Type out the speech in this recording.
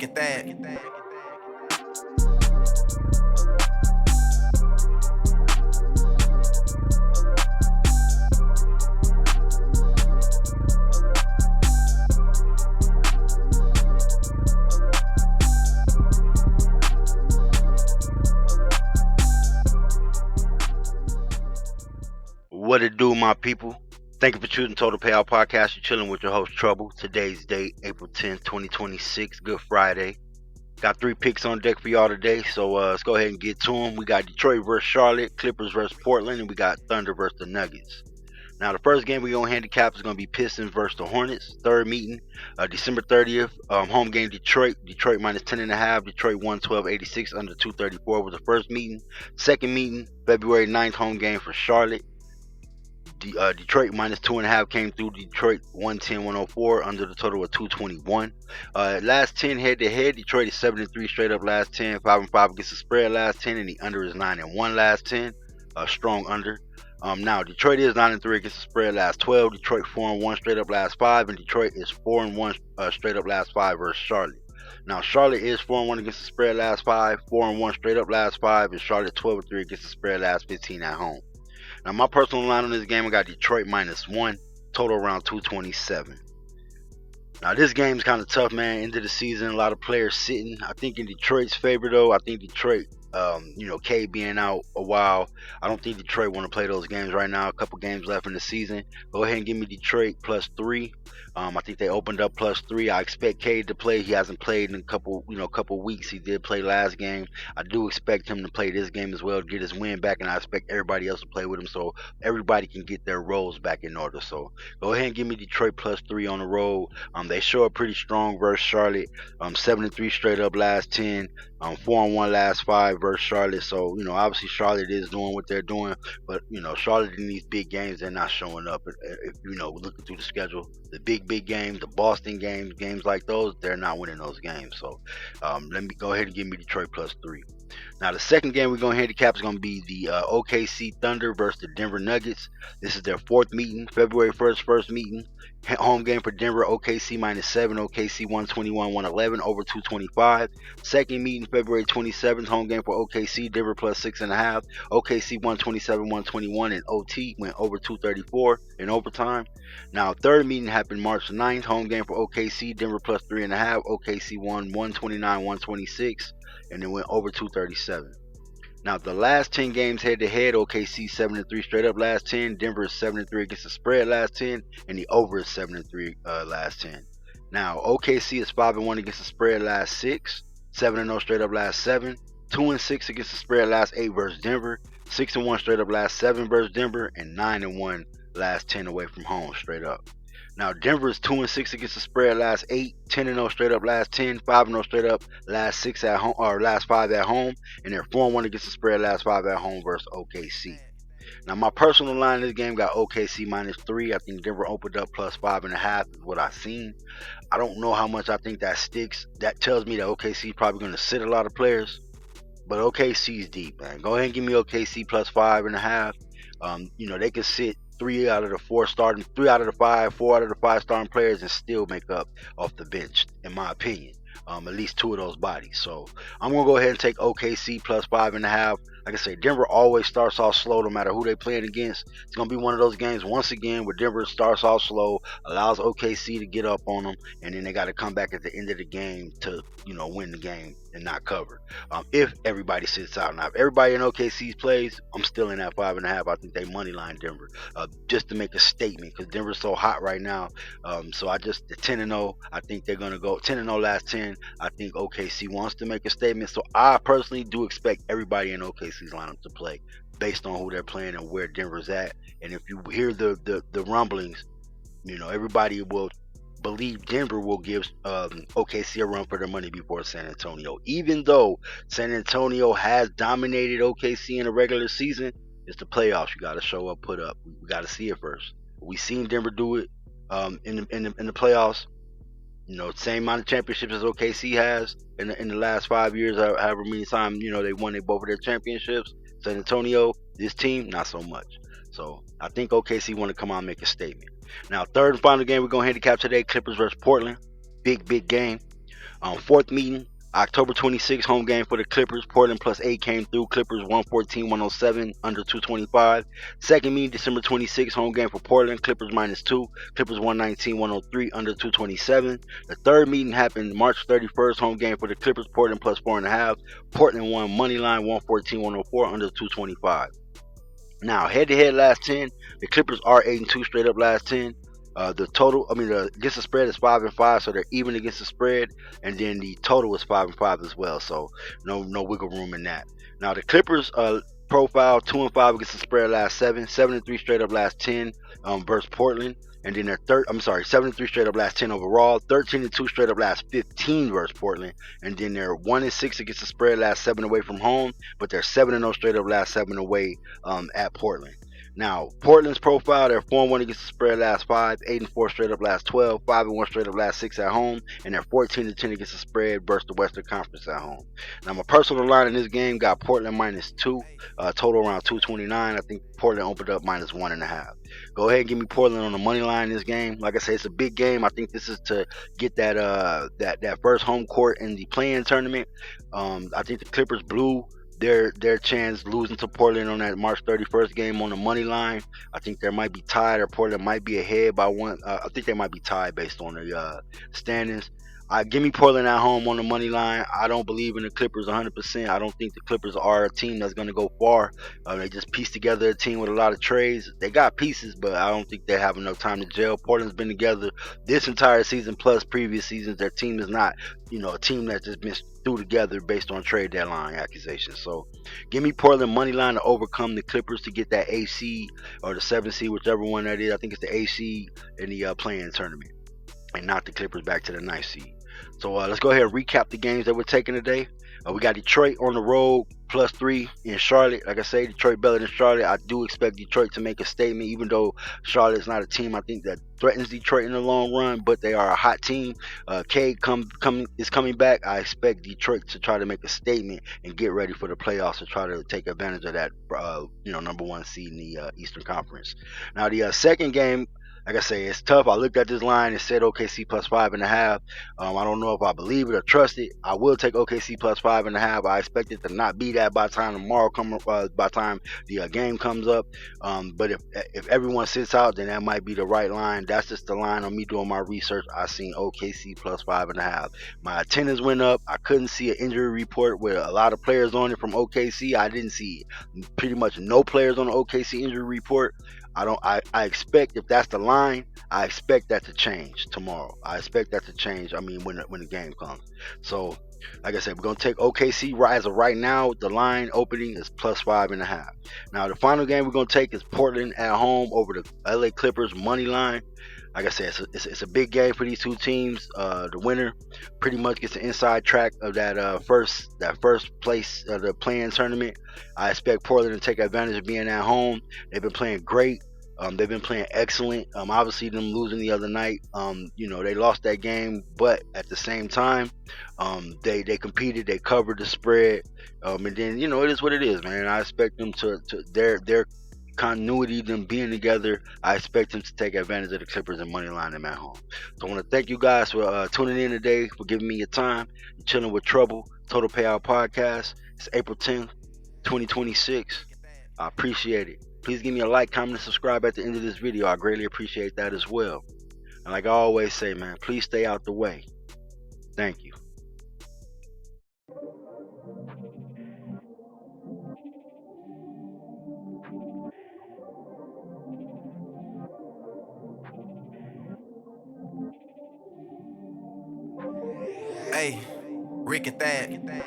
at that. What it do, my people? Thank you for choosing Total Payout Podcast. You're chilling with your host, Trouble. Today's date, April 10th, 2026. Good Friday. Got 3 picks on deck for y'all today, so let's go ahead and get to them. We got Detroit versus Charlotte, Clippers versus Portland, and we got Thunder versus the Nuggets. Now, the first game we're going to handicap is going to be Pistons versus the Hornets. Third meeting, December 30th. Home game, Detroit. Detroit minus 10.5. Detroit 112.86 under 234 was the first meeting. Second meeting, February 9th, home game for Charlotte. Detroit minus 2.5 came through. Detroit 110-104 under the total of 221. Last 10 head-to-head, Detroit is 7-3 straight up last 10, 5-5 against the spread last 10, and the under is 9-1 last 10. Strong under. Now Detroit is 9-3 against the spread last 12. Detroit 4-1 straight up last 5, and Detroit is 4-1 straight up last 5 versus Charlotte. Now Charlotte is 4-1 against the spread last 5, 4-1 straight up last 5, and Charlotte 12-3 against the spread last 15 at home. Now, my personal line on this game, I got Detroit minus 1, total around 227. Now, this game's kind of tough, man. End of the season, a lot of players sitting. I think in Detroit's favor, though, I think Detroit, K being out a while, I don't think Detroit want to play those games right now. A couple games left in the season. Go ahead and give me Detroit plus 3. I think they opened up plus 3. I expect Cade to play. He hasn't played in a couple weeks. He did play last game. I do expect him to play this game as well to get his win back, and I expect everybody else to play with him so everybody can get their roles back in order. So go ahead and give me Detroit plus 3 on the road. They show up pretty strong versus Charlotte. 7-3 straight up last 10. 4-1 last 5 versus Charlotte. So obviously Charlotte is doing what they're doing, but Charlotte in these big games, they're not showing up. If looking through the schedule, the big games, the Boston games like those, they're not winning those games. So let me go ahead and give me Detroit plus 3. Now the second game we're going to handicap is going to be the OKC Thunder versus the Denver Nuggets. This is their 4th meeting, February 1st, first meeting. Home game for Denver, OKC minus 7, OKC 121-111 over 225. Second meeting, February 27th, home game for OKC, Denver plus 6.5, OKC 127-121, and OT went over 234 in overtime. Now third meeting happened March 9th, home game for OKC, Denver plus 3.5, OKC won 129-126, and it went over 237. Now, the last 10 games head-to-head, OKC 7-3 straight up last 10. Denver is 7-3 against the spread last 10. And the over is 7-3 last 10. Now, OKC is 5-1 against the spread last 6. 7-0 straight up last 7. 2-6 against the spread last 8 versus Denver. 6-1 straight up last 7 versus Denver. And 9-1 last 10 away from home straight up. Now, Denver is 2-6 against the spread last 8, 10-0 straight up last 10, 5-0 straight up last 6 at home, or last 5 at home, and they're 4-1 against the spread last 5 at home versus OKC. Now, my personal line in this game got OKC minus 3. I think Denver opened up plus 5.5 is what I've seen. I don't know how much I think that sticks. That tells me that OKC is probably going to sit a lot of players, but OKC is deep, man. Go ahead and give me OKC plus 5.5. They can sit 3 out of the 4 starting, 3 out of the 5, 4 out of the 5 starting players and still make up off the bench, in my opinion. At least 2 of those bodies. So I'm going to go ahead and take OKC plus 5.5. Like I say, Denver always starts off slow no matter who they're playing against. It's going to be one of those games, once again, where Denver starts off slow, allows OKC to get up on them, and then they got to come back at the end of the game to, win the game and not cover. If everybody sits out. Now, if everybody in OKC's plays, I'm still in that 5.5. I think they money line Denver just to make a statement because Denver's so hot right now. So the 10-0, I think they're going to go 10-0 last 10. I think OKC wants to make a statement. So I personally do expect everybody in OKC's lineup to play based on who they're playing and where Denver's at. And if you hear the rumblings, everybody will believe Denver will give OKC a run for their money before San Antonio. Even though San Antonio has dominated OKC in the regular season, it's the playoffs. You got to show up, put up. We got to see it first. We seen Denver do it in the playoffs. Same amount of championships as OKC has in the last 5 years, however many times they won both of their championships. San Antonio, this team, not so much. So I think OKC want to come out and make a statement. Now, third and final game we're going to handicap today, Clippers versus Portland. Big game. Fourth meeting, October 26th, home game for the Clippers. Portland +8 came through. Clippers 114-107, under 225. Second meeting, December 26th, home game for Portland. Clippers -2. Clippers 119-103, under 227. The third meeting happened March 31st, home game for the Clippers. Portland +4.5. Portland won money line 114-104, under 225. Now, head-to-head last 10, the Clippers are 8-2 straight up last 10. The total, the against the spread is 5-5, so they're even against the spread, and then the total is 5-5 as well. So no wiggle room in that. Now the Clippers profile 2-5 against the spread last 7, 7-3 straight up last 10 versus Portland, and then they're 7-3 straight up last 10 overall, 13-2 straight up last 15 versus Portland, and then they're 1-6 against the spread last 7 away from home, but they're 7-0 straight up last 7 away at Portland. Now, Portland's profile, they're 4-1 against the spread last 5, 8-4 straight up last 12, 5-1 straight up last 6 at home, and they're 14-10 against the spread versus the Western Conference at home. Now, my personal line in this game got Portland -2, total around 229. I think Portland opened up -1.5. Go ahead and give me Portland on the money line in this game. Like I said, it's a big game. I think this is to get that first home court in the play-in tournament. I think the Clippers blew their chance losing to Portland on that March 31st game on the money line. I think they might be tied, or Portland might be ahead by one. I think they might be tied based on the standings. Give me Portland at home on the money line. I don't believe in the Clippers 100%. I don't think the Clippers are a team that's going to go far. They just pieced together a team with a lot of trades. They got pieces, but I don't think they have enough time to gel. Portland's been together this entire season plus previous seasons. Their team is not, a team that's just been threw together based on trade deadline accusations. So give me Portland money line to overcome the Clippers to get that A seed or the 7 seed, whichever one that is. I think it's the A seed in the play-in tournament, and not the Clippers back to the 9th seed. So let's go ahead and recap the games that we're taking today. We got Detroit on the road +3 in Charlotte. Like I say, Detroit better than Charlotte. I do expect Detroit to make a statement, even though Charlotte's not a team I think that threatens Detroit in the long run, but they are a hot team. Cade is coming back. I expect Detroit to try to make a statement and get ready for the playoffs to try to take advantage of that number 1 seed in the Eastern Conference. Now the second game, like I say, it's tough. I looked at this line and said OKC +5.5. I don't know if I believe it or trust it. I will take OKC +5.5. I expect it to not be that by the time tomorrow by the time the game comes up. But if everyone sits out, then that might be the right line. That's just the line on me doing my research. I seen OKC +5.5. My attendance went up. I couldn't see an injury report with a lot of players on it from OKC. I didn't see pretty much no players on the OKC injury report. I expect, if that's the line, I expect that to change tomorrow. I expect that to change. When the game comes. So, like I said, we're gonna take OKC as of right now. The line opening is +5.5. Now, the final game we're gonna take is Portland at home over the LA Clippers money line. Like I said, it's a big game for these two teams. The winner pretty much gets the inside track of that first place of the play-in tournament. I expect Portland to take advantage of being at home. They've been playing great. They've been playing excellent. Obviously, them losing the other night, they lost that game, but at the same time, they competed, they covered the spread, and then it is what it is, man. I expect them to their continuity, them being together. I expect them to take advantage of the Clippers and money line them at home. So I want to thank you guys for tuning in today, for giving me your time. You're chilling with Trouble, Total Payout Podcast. It's April 10th, 2026. I appreciate it. Please give me a like, comment, and subscribe at the end of this video. I greatly appreciate that as well. And like I always say, man, please stay out the way. Thank you. Hey, Rick and Thad.